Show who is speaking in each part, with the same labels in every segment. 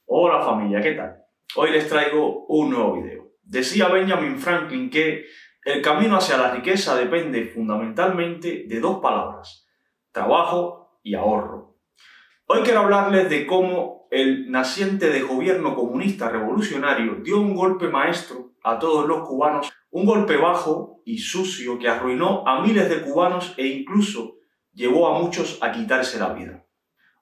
Speaker 1: Hola familia, ¿qué tal? Hoy les traigo un nuevo video. Decía Benjamin Franklin que el camino hacia la riqueza depende fundamentalmente de dos palabras: trabajo y ahorro. Hoy quiero hablarles de cómo el naciente de gobierno comunista revolucionario dio un golpe maestro a todos los cubanos, un golpe bajo y sucio que arruinó a miles de cubanos e incluso llevó a muchos a quitarse la vida.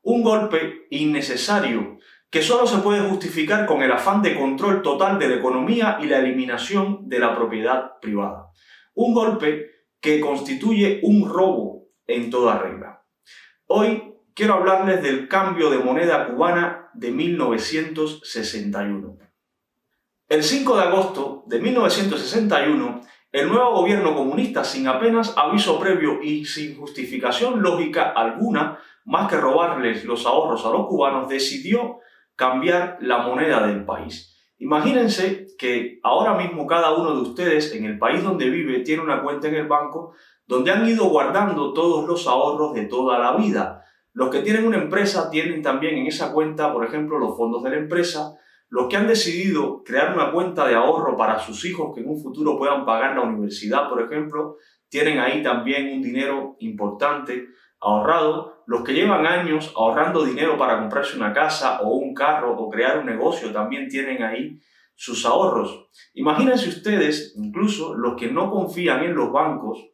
Speaker 1: Un golpe innecesario que solo se puede justificar con el afán de control total de la economía y la eliminación de la propiedad privada. Un golpe que constituye un robo en toda regla. Hoy quiero hablarles del cambio de moneda cubana de 1961. El 5 de agosto de 1961, el nuevo gobierno comunista, sin apenas aviso previo y sin justificación lógica alguna, más que robarles los ahorros a los cubanos, decidió cambiar la moneda del país. Imagínense que ahora mismo cada uno de ustedes en el país donde vive tiene una cuenta en el banco donde han ido guardando todos los ahorros de toda la vida. Los que tienen una empresa tienen también en esa cuenta, por ejemplo, los fondos de la empresa. Los que han decidido crear una cuenta de ahorro para sus hijos que en un futuro puedan pagar la universidad, por ejemplo, tienen ahí también un dinero importante ahorrado. Los que llevan años ahorrando dinero para comprarse una casa o un carro o crear un negocio también tienen ahí sus ahorros. Imagínense ustedes, incluso los que no confían en los bancos,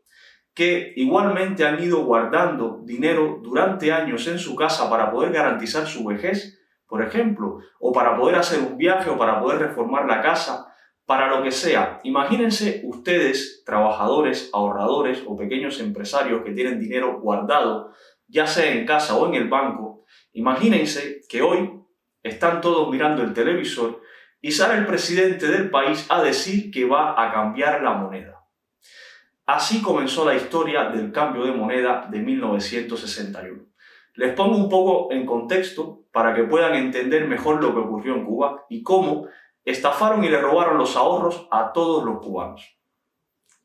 Speaker 1: que igualmente han ido guardando dinero durante años en su casa para poder garantizar su vejez, por ejemplo, o para poder hacer un viaje o para poder reformar la casa, para lo que sea. Imagínense ustedes, trabajadores, ahorradores o pequeños empresarios que tienen dinero guardado, ya sea en casa o en el banco. Imagínense que hoy están todos mirando el televisor y sale el presidente del país a decir que va a cambiar la moneda. Así comenzó la historia del cambio de moneda de 1961. Les pongo un poco en contexto para que puedan entender mejor lo que ocurrió en Cuba y cómo estafaron y le robaron los ahorros a todos los cubanos.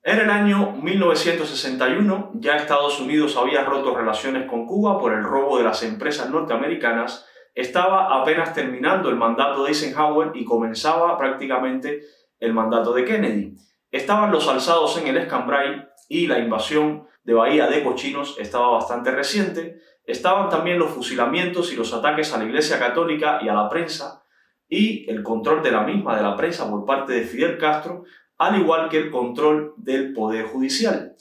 Speaker 1: En el año 1961 ya Estados Unidos había roto relaciones con Cuba por el robo de las empresas norteamericanas, estaba apenas terminando el mandato de Eisenhower y comenzaba prácticamente el mandato de Kennedy. Estaban los alzados en el Escambray y la invasión de Bahía de Cochinos estaba bastante reciente. Estaban también los fusilamientos y los ataques a la Iglesia Católica y a la prensa y el control de la misma, de la prensa, por parte de Fidel Castro, al igual que el control del Poder Judicial.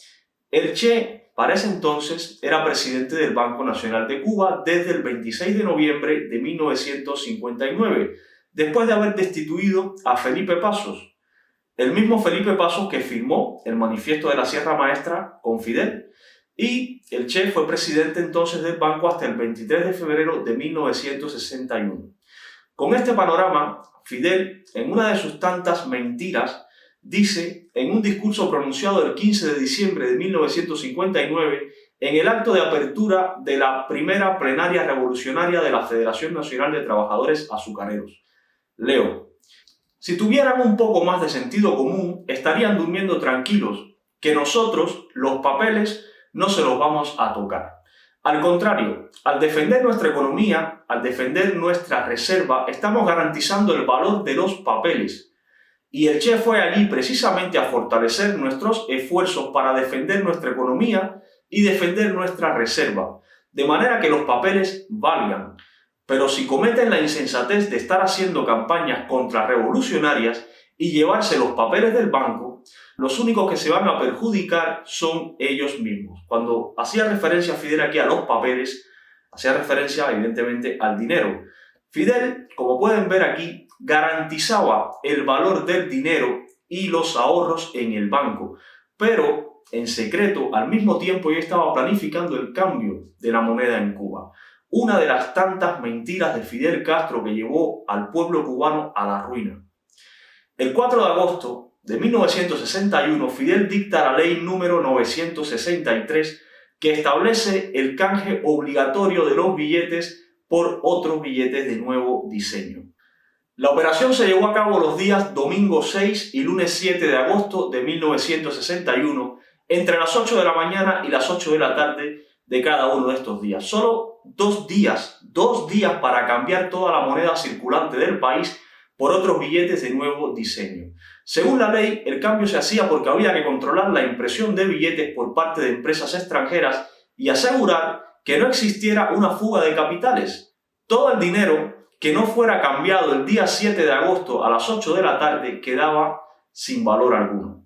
Speaker 1: El Che, para ese entonces, era presidente del Banco Nacional de Cuba desde el 26 de noviembre de 1959, después de haber destituido a Felipe Pasos. El mismo Felipe Pasos que firmó el Manifiesto de la Sierra Maestra con Fidel. Y el Che fue presidente entonces del banco hasta el 23 de febrero de 1961. Con este panorama, Fidel, en una de sus tantas mentiras, dice en un discurso pronunciado el 15 de diciembre de 1959, en el acto de apertura de la primera plenaria revolucionaria de la Federación Nacional de Trabajadores Azucareros. Leo: si tuvieran un poco más de sentido común, estarían durmiendo tranquilos, que nosotros, los papeles, no se los vamos a tocar. Al contrario, al defender nuestra economía, al defender nuestra reserva, estamos garantizando el valor de los papeles. Y el Che fue allí precisamente a fortalecer nuestros esfuerzos para defender nuestra economía y defender nuestra reserva, de manera que los papeles valgan. Pero si cometen la insensatez de estar haciendo campañas contrarrevolucionarias y llevarse los papeles del banco, los únicos que se van a perjudicar son ellos mismos. Cuando hacía referencia Fidel aquí a los papeles, hacía referencia evidentemente al dinero. Fidel, como pueden ver aquí, garantizaba el valor del dinero y los ahorros en el banco, pero en secreto al mismo tiempo ya estaba planificando el cambio de la moneda en Cuba. Una de las tantas mentiras de Fidel Castro que llevó al pueblo cubano a la ruina. El 4 de agosto de 1961, Fidel dicta la ley número 963 que establece el canje obligatorio de los billetes por otros billetes de nuevo diseño. La operación se llevó a cabo los días domingo 6 y lunes 7 de agosto de 1961, entre las 8 de la mañana y las 8 de la tarde de cada uno de estos días. Solo 2 días 2 días para cambiar toda la moneda circulante del país por otros billetes de nuevo diseño. Según la ley, el cambio se hacía porque había que controlar la impresión de billetes por parte de empresas extranjeras y asegurar que no existiera una fuga de capitales. Todo el dinero que no fuera cambiado el día 7 de agosto a las 8 de la tarde quedaba sin valor alguno.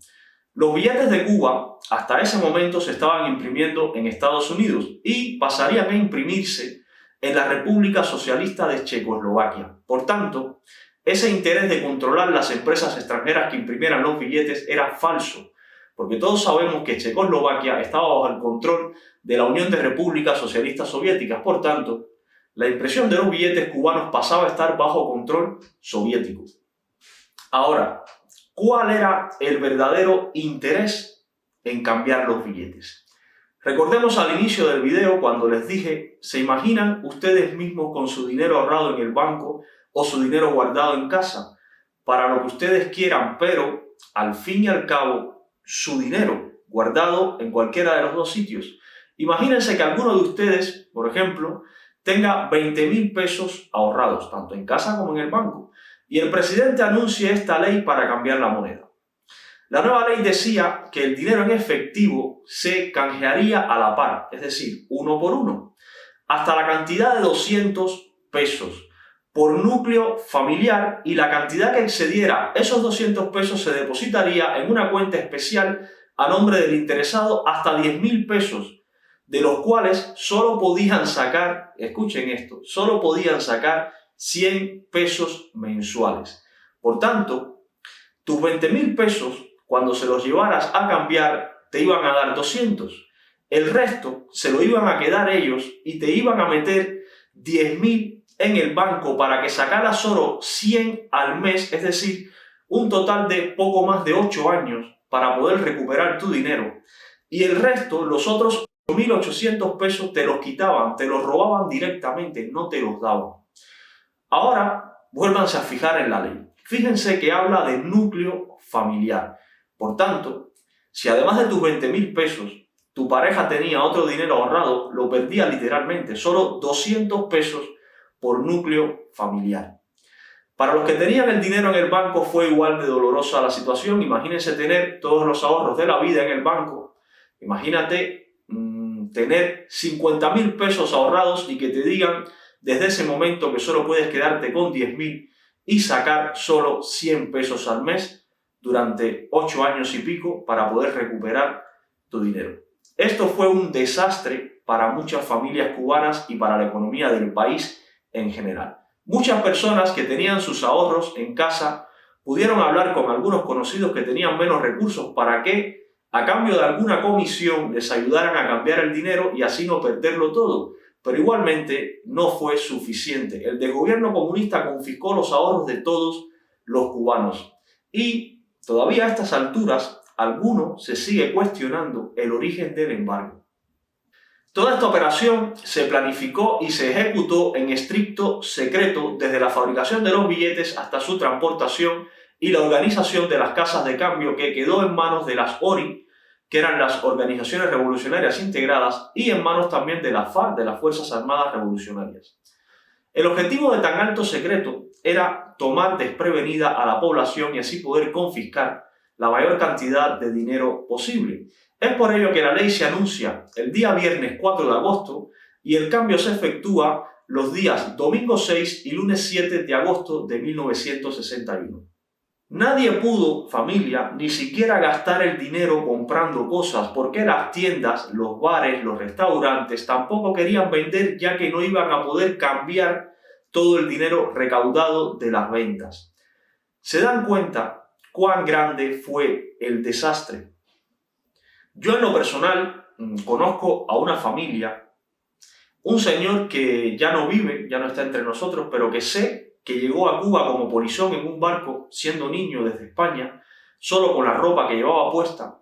Speaker 1: Los billetes de Cuba hasta ese momento se estaban imprimiendo en Estados Unidos y pasarían a imprimirse en la República Socialista de Checoslovaquia. Por tanto, ese interés de controlar las empresas extranjeras que imprimieran los billetes era falso, porque todos sabemos que Checoslovaquia estaba bajo el control de la Unión de Repúblicas Socialistas Soviéticas. Por tanto, la impresión de los billetes cubanos pasaba a estar bajo control soviético. Ahora, ¿cuál era el verdadero interés en cambiar los billetes? Recordemos al inicio del video cuando les dije, ¿se imaginan ustedes mismos con su dinero ahorrado en el banco o su dinero guardado en casa? Para lo que ustedes quieran, pero al fin y al cabo, su dinero guardado en cualquiera de los dos sitios. Imagínense que alguno de ustedes, por ejemplo, tenga 20.000 pesos ahorrados, tanto en casa como en el banco, y el presidente anuncie esta ley para cambiar la moneda. La nueva ley decía que el dinero en efectivo se canjearía a la par, es decir, 1 por 1, hasta la cantidad de 200 pesos por núcleo familiar, y la cantidad que excediera esos 200 pesos se depositaría en una cuenta especial a nombre del interesado hasta 10.000 pesos, de los cuales solo podían sacar, escuchen esto, solo podían sacar 100 pesos mensuales. Por tanto, tus 20.000 pesos, cuando se los llevaras a cambiar, te iban a dar 200. El resto se lo iban a quedar ellos y te iban a meter 10.000 en el banco para que sacaras solo 100 al mes, es decir, un total de poco más de 8 años para poder recuperar tu dinero. Y el resto, los otros 1.800 pesos, te los quitaban, te los robaban directamente, no te los daban. Ahora, vuélvanse a fijar en la ley. Fíjense que habla de núcleo familiar. Por tanto, si además de tus 20.000 pesos, tu pareja tenía otro dinero ahorrado, lo perdía literalmente, solo 200 pesos por núcleo familiar. Para los que tenían el dinero en el banco fue igual de dolorosa la situación. Imagínense tener todos los ahorros de la vida en el banco. Imagínate tener 50.000 pesos ahorrados y que te digan desde ese momento que solo puedes quedarte con 10.000 y sacar solo 100 pesos al mes durante 8 años y pico para poder recuperar tu dinero. Esto fue un desastre para muchas familias cubanas y para la economía del país en general. Muchas personas que tenían sus ahorros en casa pudieron hablar con algunos conocidos que tenían menos recursos para que, a cambio de alguna comisión, les ayudaran a cambiar el dinero y así no perderlo todo. Pero igualmente no fue suficiente. El desgobierno comunista confiscó los ahorros de todos los cubanos. Y todavía a estas alturas, alguno se sigue cuestionando el origen del embargo. Toda esta operación se planificó y se ejecutó en estricto secreto desde la fabricación de los billetes hasta su transportación y la organización de las casas de cambio, que quedó en manos de las ORI, que eran las Organizaciones Revolucionarias Integradas, y en manos también de la FARC, de las Fuerzas Armadas Revolucionarias. El objetivo de tan alto secreto era tomar desprevenida a la población y así poder confiscar la mayor cantidad de dinero posible. Es por ello que la ley se anuncia el día viernes 4 de agosto y el cambio se efectúa los días domingo 6 y lunes 7 de agosto de 1961. Nadie pudo, familia, ni siquiera gastar el dinero comprando cosas, porque las tiendas, los bares, los restaurantes tampoco querían vender, ya que no iban a poder cambiar todo el dinero recaudado de las ventas. ¿Se dan cuenta cuán grande fue el desastre? Yo en lo personal conozco a una familia, un señor que ya no vive, ya no está entre nosotros, pero que sé que llegó a Cuba como polizón en un barco, siendo niño desde España, solo con la ropa que llevaba puesta.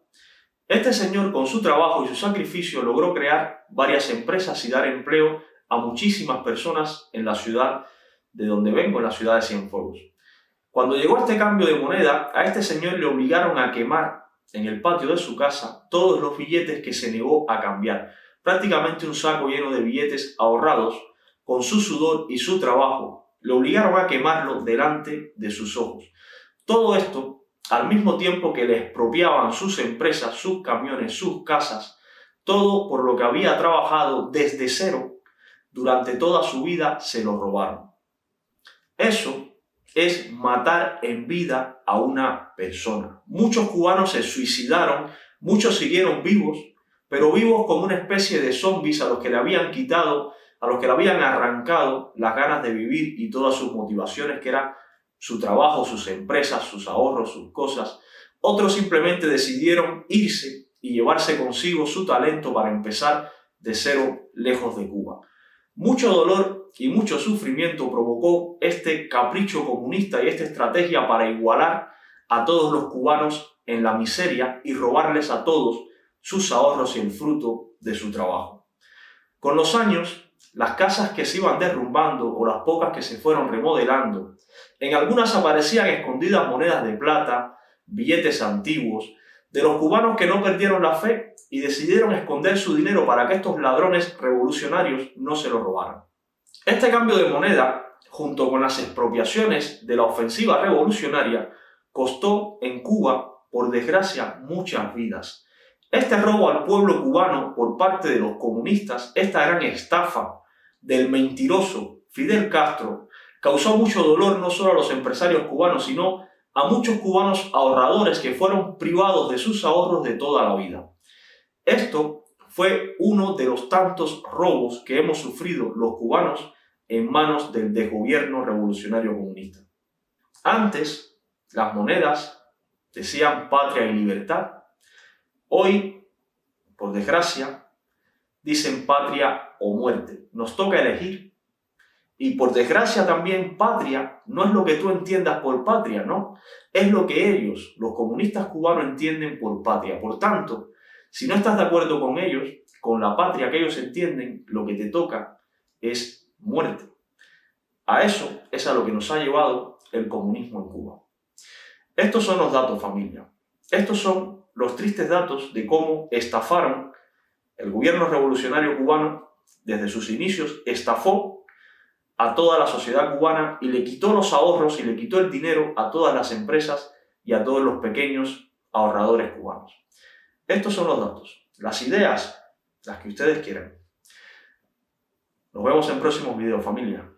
Speaker 1: Este señor, con su trabajo y su sacrificio, logró crear varias empresas y dar empleo a muchísimas personas en la ciudad de donde vengo, en la ciudad de Cienfuegos. Cuando llegó este cambio de moneda, a este señor le obligaron a quemar en el patio de su casa todos los billetes que se negó a cambiar. Prácticamente un saco lleno de billetes ahorrados con su sudor y su trabajo, le obligaron a quemarlo delante de sus ojos. Todo esto al mismo tiempo que le expropiaban sus empresas, sus camiones, sus casas, todo por lo que había trabajado desde cero durante toda su vida se lo robaron. Eso es matar en vida a una persona. Muchos cubanos se suicidaron, muchos siguieron vivos, pero vivos como una especie de zombies a los que le habían quitado, a los que le habían arrancado las ganas de vivir y todas sus motivaciones, que eran su trabajo, sus empresas, sus ahorros, sus cosas. Otros simplemente decidieron irse y llevarse consigo su talento para empezar de cero lejos de Cuba. Mucho dolor y mucho sufrimiento provocó este capricho comunista y esta estrategia para igualar a todos los cubanos en la miseria y robarles a todos sus ahorros y el fruto de su trabajo. Con los años, las casas que se iban derrumbando o las pocas que se fueron remodelando, en algunas aparecían escondidas monedas de plata, billetes antiguos, de los cubanos que no perdieron la fe y decidieron esconder su dinero para que estos ladrones revolucionarios no se lo robaran. Este cambio de moneda, junto con las expropiaciones de la ofensiva revolucionaria, costó en Cuba, por desgracia, muchas vidas. Este robo al pueblo cubano por parte de los comunistas, esta gran estafa del mentiroso Fidel Castro, causó mucho dolor no solo a los empresarios cubanos, sino a muchos cubanos ahorradores que fueron privados de sus ahorros de toda la vida. Esto fue uno de los tantos robos que hemos sufrido los cubanos en manos del desgobierno revolucionario comunista. Antes, las monedas decían patria y libertad. Hoy, por desgracia, dicen patria o muerte. Nos toca elegir. Y por desgracia también patria no es lo que tú entiendas por patria, ¿no? Es lo que ellos, los comunistas cubanos, entienden por patria. Por tanto, si no estás de acuerdo con ellos, con la patria que ellos entienden, lo que te toca es muerte. A eso es a lo que nos ha llevado el comunismo en Cuba. Estos son los datos, familia. Estos son los tristes datos de cómo estafaron el gobierno revolucionario cubano desde sus inicios, estafó a toda la sociedad cubana y le quitó los ahorros y le quitó el dinero a todas las empresas y a todos los pequeños ahorradores cubanos. Estos son los datos, las ideas, las que ustedes quieran. Nos vemos en próximos videos, familia.